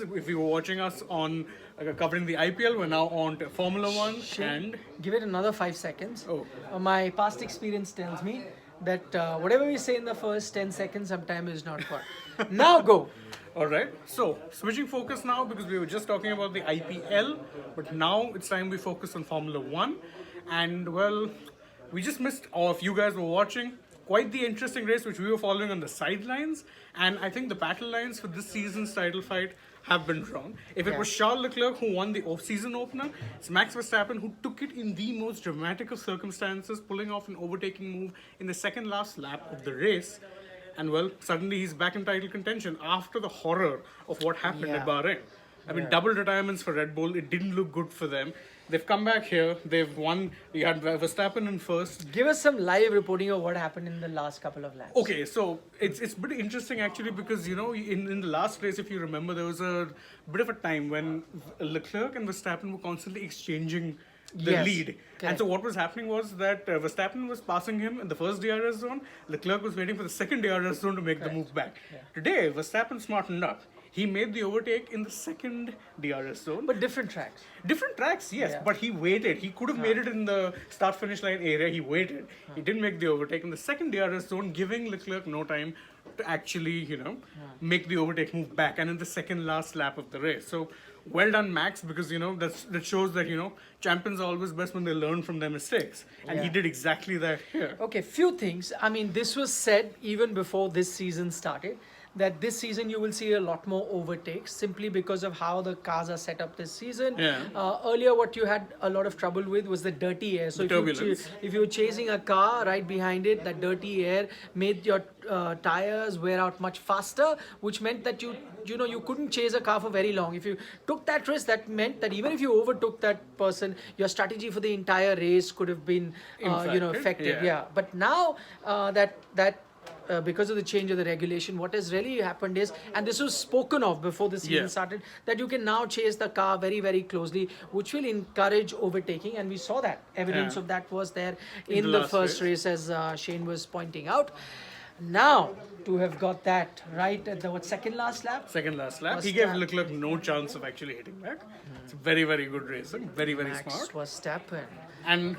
guys. If you were watching us on covering the IPL, we're now on to Formula One. Shane, And give it another 5 seconds. Oh. My past experience tells me that whatever we say in the first 10 seconds sometimes is not good. Now go. all right, so switching focus now because we were just talking about the IPL, but now it's time we focus on Formula One. And well, we just missed, or if you guys were watching, quite the interesting race which we were following on the sidelines. And I think the battle lines for this season's title fight have been drawn. If it Yeah. was Charles Leclerc who won the off-season opener, it's Max Verstappen who took it in the most dramatic of circumstances, pulling off an overtaking move in the second last lap of the race. And well, suddenly he's back in title contention after the horror of what happened at Yeah. Bahrain. I mean, double retirements for Red Bull. It didn't look good for them. They've come back here. They've won. You had Verstappen in first. Give us some live reporting of what happened in the last couple of laps. Okay, so it's pretty interesting actually because in the last race, if you remember, there was a bit of a time when Leclerc and Verstappen were constantly exchanging the Yes, lead. And correct. so what was happening was that Verstappen was passing him in the first DRS zone. Leclerc was waiting for the second DRS zone to make the move back. Today, Verstappen smartened up. He made the overtake in the second DRS zone. But different tracks. Different tracks, yes, Yeah. but he waited. He could have made it in the start-finish line area. He waited. He didn't make the overtake in the second DRS zone, giving Leclerc no time to actually, make the overtake move back. And in the second last lap of the race, so well done, Max, because that shows that champions are always best when they learn from their mistakes, and he Yeah. did exactly that here. Okay, few things. I mean, this was said even before this season started, that this season you will see a lot more overtakes simply because of how the cars are set up this season. Yeah. Earlier, what you had a lot of trouble with was the dirty air. So The turbulence. if you were chasing a car right behind it, that dirty air made your tires wear out much faster, which meant that you couldn't chase a car for very long. If you took that risk, that meant that even if you overtook that person, your strategy for the entire race could have been affected. Yeah. But now because of the change of the regulation, what has really happened is, and this was spoken of before the season Yeah. started, that you can now chase the car very, very closely, which will encourage overtaking. And we saw that. Evidence Yeah. of that was there In in the the last first race, as Shane was pointing out. Now, to have got that right at the second last lap, Second last lap, Was he gave that- Leclerc no chance of actually hitting back. It's very, very good racing. Very, very Max smart. Verstappen. And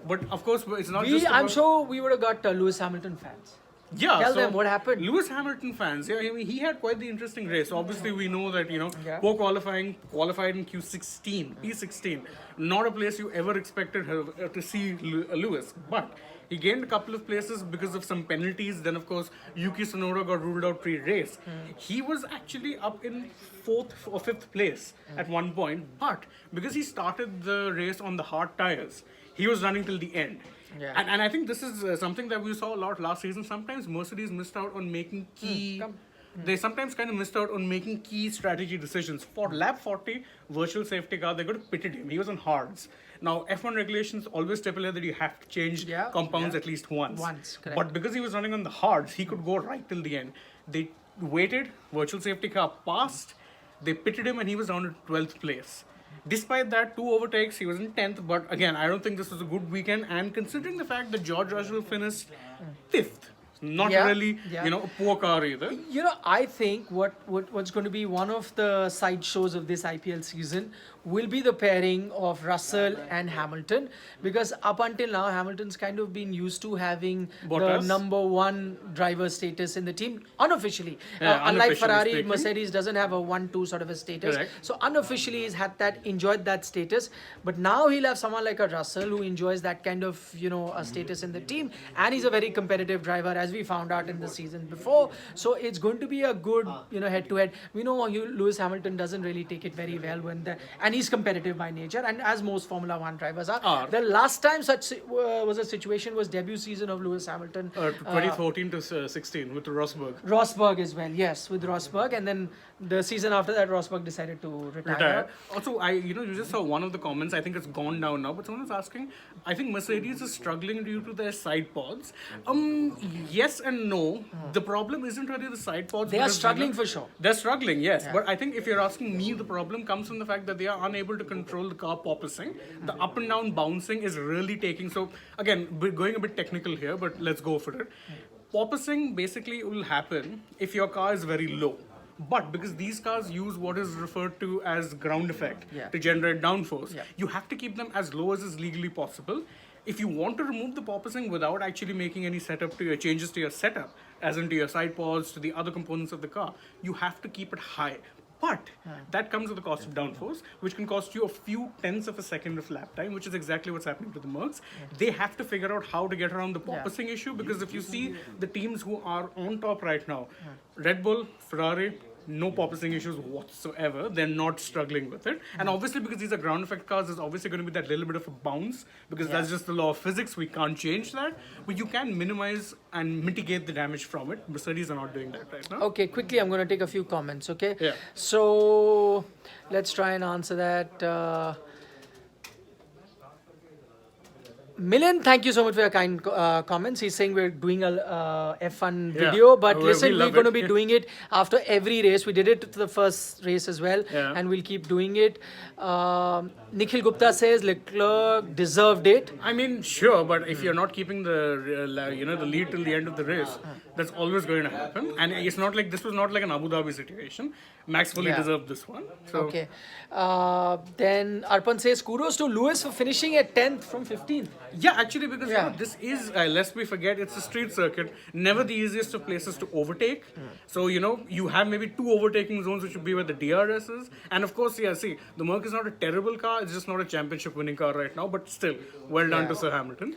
but of course, it's not I'm just. sure we would have got Lewis Hamilton fans. Yeah, Tell so them what happened. Lewis Hamilton fans, yeah, I mean, he had quite the interesting race. Obviously, we know that Yeah. poor qualified in Q16, P16, not a place you ever expected to see Lewis, but he gained a couple of places because of some penalties. Then, of course, Yuki Tsunoda got ruled out pre-race. He was actually up in fourth or fifth place at one point, but because he started the race on the hard tires, he was running till the end. Yeah. And I think this is something that we saw a lot last season. Sometimes Mercedes missed out on making key. They sometimes kind of missed out on making key strategy decisions. For lap 40, virtual safety car, they got to pitted him. He was on hards. Now, F1 regulations always stipulate that you have to change Yeah. compounds at least once. Once, correct. But because he was running on the hards, he could go right till the end. They waited, virtual safety car passed, they pitted him, and he was down to 12th place. Despite that, 2 overtakes, he was in 10th. But again, I don't think this was a good weekend. And considering the fact that George Russell finished 5th, not Yeah, really, yeah. a poor car either. I think what's going to be one of the side shows of this IPL season will be the pairing of Russell and Hamilton, because up until now Hamilton's kind of been used to having Bottas. the number one driver status in the team unofficially. Yeah, Unlike unofficially Ferrari, speaking. Mercedes doesn't have a 1-2 sort of a status. Correct. So unofficially he's had that, enjoyed that status. But now he'll have someone like a Russell who enjoys that kind of, a status in the team. And he's a very competitive driver, as we found out in the season before. So it's going to be a good, head-to-head. We know Lewis Hamilton doesn't really take it very well and he's competitive by nature, and as most Formula One drivers are. The last time such was a situation was debut season of Lewis Hamilton. 2014 to 16 with Rosberg. Rosberg as well, yes, with Rosberg, and then the season after that, Rosberg decided to retire. Also, you just saw one of the comments. I think it's gone down now, but someone was asking. I think Mercedes is struggling due to their side pods. Yes and no. The problem isn't really the side pods. They are because, struggling for sure. They're struggling, yes. But I think if you're asking me, the problem comes from the fact that they are unable to control the car porpoising. The up and down bouncing is really taking. So again, we're going a bit technical here, but let's go for it. Porpoising basically will happen if your car is very low. But because these cars use what is referred to as ground effect Yeah. to generate downforce, Yeah. you have to keep them as low as is legally possible. If you want to remove the porpoising without actually making any setup to your changes to your setup, as into your side pods, to the other components of the car, you have to keep it high. But that comes with the cost of downforce, which can cost you a few tenths of a second of lap time, which is exactly what's happening to the Mercs. They have to figure out how to get around the porpoising issue, because if you see the teams who are on top right now, Red Bull, Ferrari, no porpoising issues whatsoever. They're not struggling with it. And obviously, because these are ground effect cars, there's obviously going to be that little bit of a bounce, because that's just the law of physics. We can't change that. But you can minimize and mitigate the damage from it. Mercedes are not doing that right now. Okay, quickly, I'm going to take a few comments, okay? Yeah. So, let's try and answer that. Milind, thank you so much for your kind comments. He's saying we're doing a F1 Yeah. video, but We listen, we're love going to it. be doing it after every race. We did it to the first race as well, Yeah. and we'll keep doing it. Nikhil Gupta says Leclerc deserved it. I mean, sure, but if you're not keeping the the lead till the end of the race, that's always going to happen. And it's not like this was not like an Abu Dhabi situation. Max fully Yeah. deserved this one. So Okay. Then Arpan says kudos to Lewis for finishing at 10th from 15th. yeah, actually, because Yeah. this is lest we forget, it's a street circuit, never the easiest of places to overtake. So you have maybe two overtaking zones, which would be where the DRS is, and of course, see, the Merc is not a terrible car. It's just not a championship-winning car right now, but still, well done to Sir Hamilton.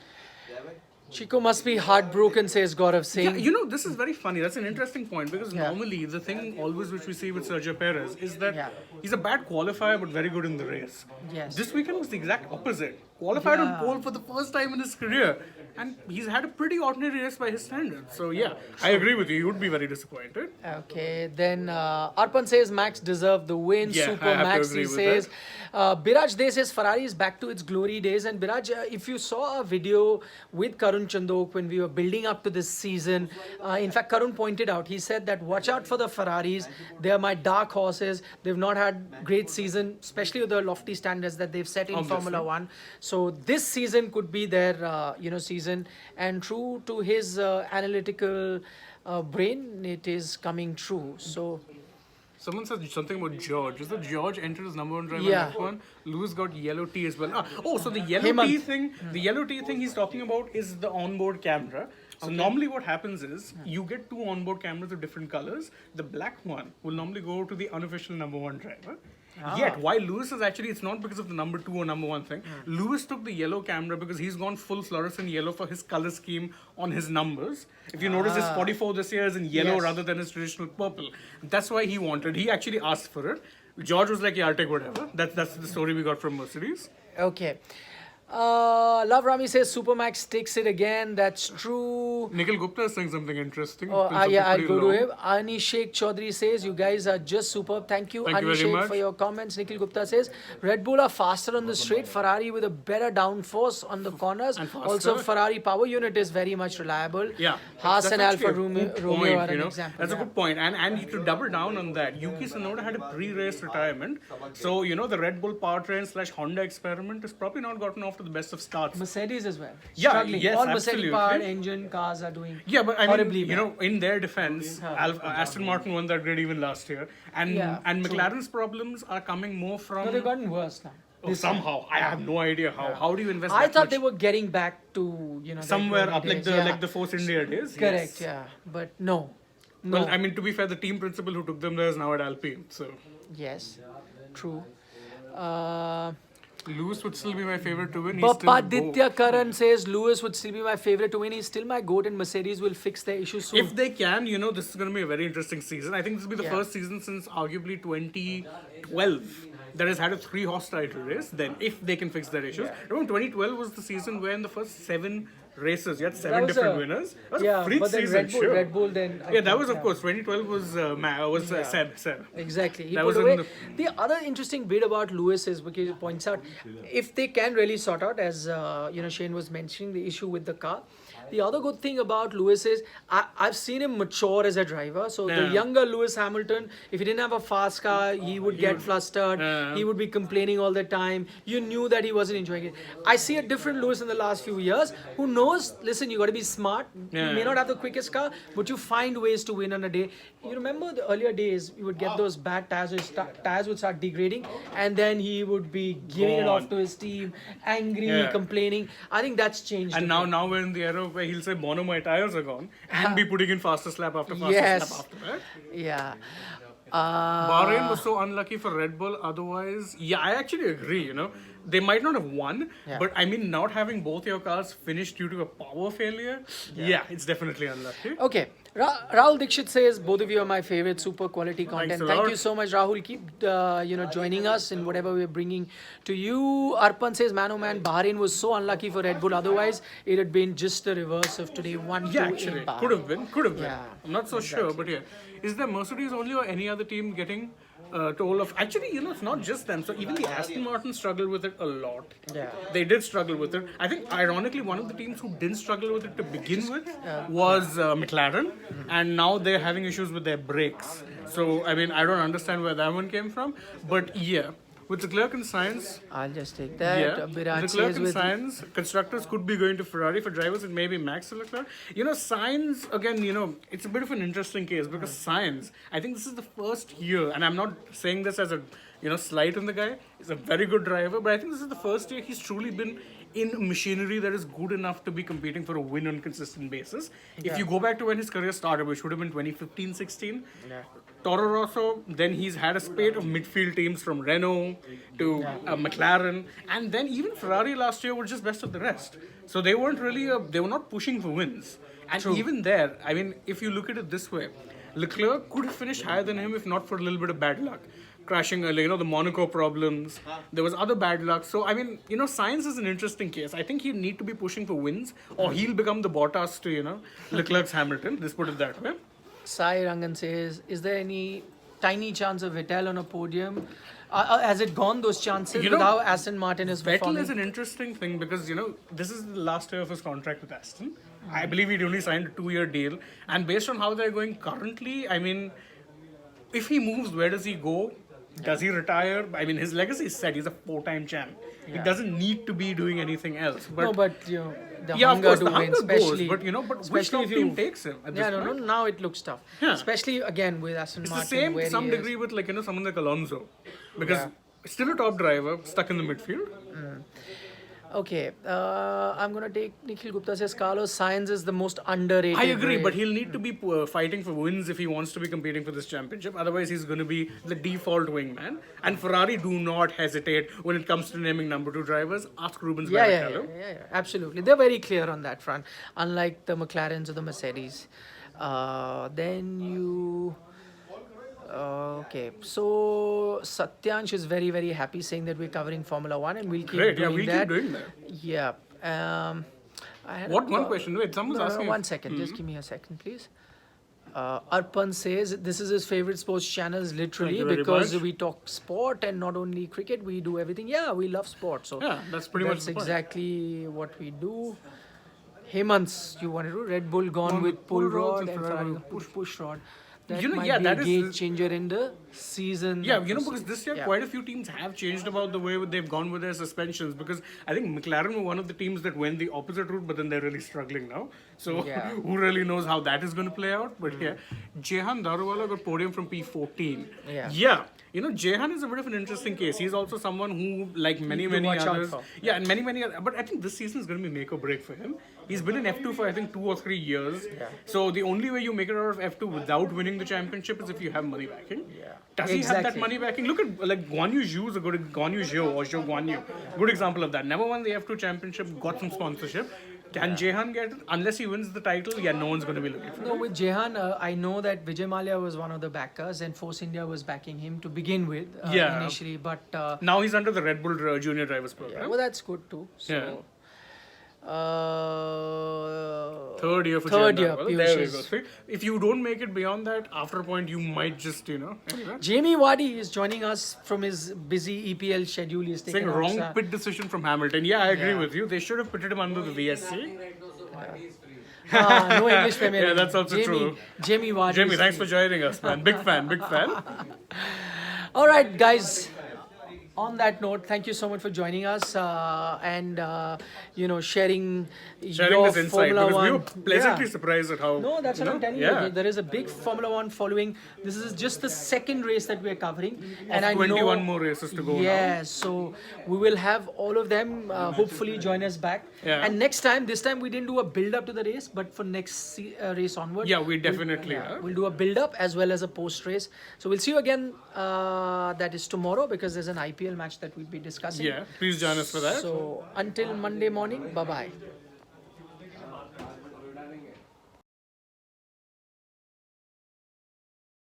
Chico must be heartbroken, says Gaurav Singh. Yeah, this is very funny. That's an interesting point, because normally the thing always which we see with Sergio Perez is that he's a bad qualifier but very good in the race. Yes. This weekend was the exact opposite. Qualified on pole for the first time in his career, and he's had a pretty ordinary race by his standards. So yeah, I agree with you. You would be very disappointed. Okay, then Arpan says Max deserved the win. Yeah, Super I have to Max, agree he with says. Biraj Dey says Ferrari is back to its glory days. And Biraj, if you saw a video with Karun Chandok when we were building up to this season, in fact, Karun pointed out, he said that watch out for the Ferraris. They are my dark horses. They've not had great season, especially with the lofty standards that they've set in Obviously. Formula One. So this season could be their, season. And true to his analytical brain, it is coming true. So. Someone said something about George. Is that George entered as number one driver Yeah. in F1? Lewis got yellow T as well. So the yellow Hemant. T thing, the yellow T thing he's talking about is the onboard camera. So normally what happens is you get two onboard cameras of different colors. The black one will normally go to the unofficial number one driver. Yet, why Lewis is actually, it's not because of the number two or number one thing. Lewis took the yellow camera because he's gone full fluorescent yellow for his color scheme on his numbers. If you notice, his 44 this year is in yellow Yes. rather than his traditional purple. That's why he wanted. He actually asked for it. George was like, yeah, I'll take whatever. That's the story we got from Mercedes. Okay. Love Rami says Supermax takes it again. That's true. Nikhil Gupta is saying something interesting. Oh, It's something yeah, I'll pretty go to long. him. Ani Sheikh Chaudhary says, you guys are just superb. Thank you, Thank you Ani very Sheikh, much. for your comments. Nikhil Gupta says, Red Bull are faster on the straight. Ferrari with a better downforce on the corners. And faster. Also, Ferrari power unit is very much reliable. Yeah, Haas that's and actually Alfa a Romeo, good Romeo point, are an example. That's a yeah. good point. And to double down on that, Yuki Tsunoda had a pre-race retirement. So, the Red Bull powertrain / Honda experiment has probably not gotten off to the best of starts. Mercedes as well. Yeah, Struggling. yes, All Mercedes absolutely. powered engine cars are doing Yeah, but I horribly mean, bad. in their defense, Aston Martin won that grid even last year. And Yeah, and true. McLaren's problems are coming more from... No, they've gotten worse now. somehow. I have no idea how. How do you invest I that thought much they were getting back to, their somewhere glory up like days. the Force India days? Correct, Yes. yeah. But no. No. Well, I mean, to be fair, the team principal who took them there is now at Alpine. So Yes, true. Lewis would still be my favorite to win. He's still Papaditya Karan says Lewis would still be my favorite to win. He's still my goat, and Mercedes will fix their issues soon. If they can, this is going to be a very interesting season. I think this will be the Yeah. first season since arguably 2012 that has had a 3-horse title race. Then, if they can fix their issues. Remember, 2012 was the season where in the first 7 races you had 7 different winners. That was a freak but then season, sure. Red Bull then. I Yeah, that think, was of course 2012 was Seb. Exactly. He That put was in away. The other interesting bit about Lewis is because he points out if they can really sort out, as Shane was mentioning, the issue with the car, The other good thing about Lewis is I've seen him mature as a driver. So the Yeah. younger Lewis Hamilton, if he didn't have a fast car, he would get flustered. Yeah. He would be complaining all the time. You knew that he wasn't enjoying it. I see a different Lewis in the last few years who knows, listen, you got to be smart. Yeah. You may not have the quickest car, but you find ways to win on a day. You remember the earlier days, you would get those bad tires, tires would start degrading, and then he would be giving it off to his team, angry, Yeah. complaining. I think that's changed. And a now, bit. now we're in the era where he'll say, Bono, my tires are gone, and be putting in fastest lap after fastest Yes. lap after that. Yeah. Bahrain was so unlucky for Red Bull. Otherwise, yeah, I actually agree. They might not have won, Yeah. but I mean, not having both your cars finished due to a power failure, yeah, it's definitely unlucky. Okay. Rahul Dixit says both of you are my favorite super quality content. a Thank lot. you so much, Rahul. Keep joining us in whatever we're bringing to you. Arpan says, man, oh man, Bahrain was so unlucky for Red Bull. Otherwise, it had been just the reverse of today. 1-2 Yeah, in actually, Bahrain. could have been. Yeah, I'm not so sure, but yeah, is there Mercedes only or any other team getting toll of? Actually, it's not just them. So even the Aston Martin struggled with it a lot. Yeah. They did struggle with it. I think, ironically, one of the teams who didn't struggle with it to begin with was McLaren, and now they're having issues with their brakes. So, I mean, I don't understand where that one came from, but yeah. With Leclerc and Sainz, I'll just take that. yeah, Virat Leclerc says and with Sainz, constructors could be going to Ferrari. For drivers, it may be Max or Leclerc. Sainz, again, it's a bit of an interesting case because Sainz, I think this is the first year, and I'm not saying this as a, slight on the guy. He's a very good driver, but I think this is the first year he's truly been in machinery that is good enough to be competing for a win on a consistent basis. If you go back to when his career started, which would have been 2015-16, Toro Rosso, then he's had a spate of midfield teams from Renault to McLaren, and then even Ferrari last year were just best of the rest. So they weren't really, they were not pushing for wins. And even there, I mean, if you look at it this way, Leclerc could have finished higher than him if not for a little bit of bad luck. Crashing early, the Monaco problems. There was other bad luck. So, I mean, Sainz is an interesting case. I think he'll need to be pushing for wins or he'll become the Bottas to, Leclerc's Hamilton. Let's put it that way. Sai Rangan says, is there any tiny chance of Vettel on a podium? Has it gone, those chances, with how Aston Martin is Vettel performing? is an interesting thing because, this is the last year of his contract with Aston. I believe he'd only signed a 2-year deal. And based on how they're going currently, I mean, if he moves, where does he go? Does he retire? I mean, his legacy is set. He's a 4-time champ. He doesn't need to be doing anything else. But No, but the yeah, of hunger course, to the win, hunger especially, goes. But which especially top if team you takes him at this yeah, point? now it looks tough. Yeah. Especially again with Aston It's the Martin. same where to some he is. degree with someone like Alonso, because still a top driver stuck in the midfield. Okay, I'm gonna take Nikhil Gupta says Carlos Sainz is the most underrated. I agree, driver. but he'll need to be fighting for wins if he wants to be competing for this championship. Otherwise, he's going to be the default wingman. And Ferrari do not hesitate when it comes to naming number 2 drivers. Ask Rubens Barrichello. Yeah, absolutely. They're very clear on that front, unlike the McLarens or the Mercedes. Then you. Okay, so Satyansh is very, very happy saying that we're covering Formula One and we'll keep Great, doing we'll that. keep doing that. Yeah. I had One question? Wait, someone's asking. One second, just give me a second, please. Arpan says this is his favorite sports channels, literally, Thank you very because much. we talk sport and not only cricket, we do everything. Yeah, we love sport. So Yeah, that's pretty much that's the point. exactly what we do. Hemant's, you want to do Red Bull gone with pull rod and Ferrari push rod. That might be that a is- game changer in the season. Yeah, because this year Yeah. quite a few teams have changed about the way they've gone with their suspensions. Because I think McLaren were one of the teams that went the opposite route, but then they're really struggling now. So Yeah. who really knows how that is going to play out? But yeah, Jehan Daruwala got podium from P14. Yeah. Jehan is a bit of an interesting case. He's also someone who, like many to watch out others, for. yeah, and many other. But I think this season is going to be make or break for him. He's been in F2 for I think 2 or 3 years. So the only way you make it out of F2 without winning the championship is if you have money backing. Yeah. Does he have that Exactly. money backing? Look at Guan Yu Zhou is a good Guan Yu Zhou or Zhou Guan Yu. Good example of that. Never won the F2 championship, got some sponsorship. Can Jehan get it? Unless he wins the title, yeah, no one's going to be looking for No, it. with Jehan, I know that Vijay Mallya was one of the backers and Force India was backing him to begin with initially. But Now he's under the Red Bull Junior Drivers Program. well, that's good too. So, Yeah. Third Third year for Third Jehan year, Daruwala. Piyush There we is- go. See, if you don't make it beyond that, after a point, you might just, anyway. Jamie Wadi is joining us from his busy EPL schedule. He's taken Saying off, wrong sir. pit decision from Hamilton. Yeah, I agree Yeah. with you. They should have put him under the VSC. No English Premier Yeah, League. that's also true. Jamie Vardy. Jamie, thanks for joining us, man. Big fan, big fan. All right, guys. On that note, thank you so much for joining us and sharing your This insight Formula because we were One. pleasantly Yeah. surprised at how. No, that's what I'm telling yeah. you. There is a big Formula One following. This is just the second race that we are covering, and I 21 know, more races to go now. yeah, so we will have all of them. Hopefully, join us back. Yeah. And this time we didn't do a build up to the race, but for next race onward, Yeah, we definitely are. we'll do a build up as well as a post race. So we'll see you again. That is tomorrow because there's an IPL match that we'll be discussing. Yeah, please join us for that. So until Monday morning, bye bye.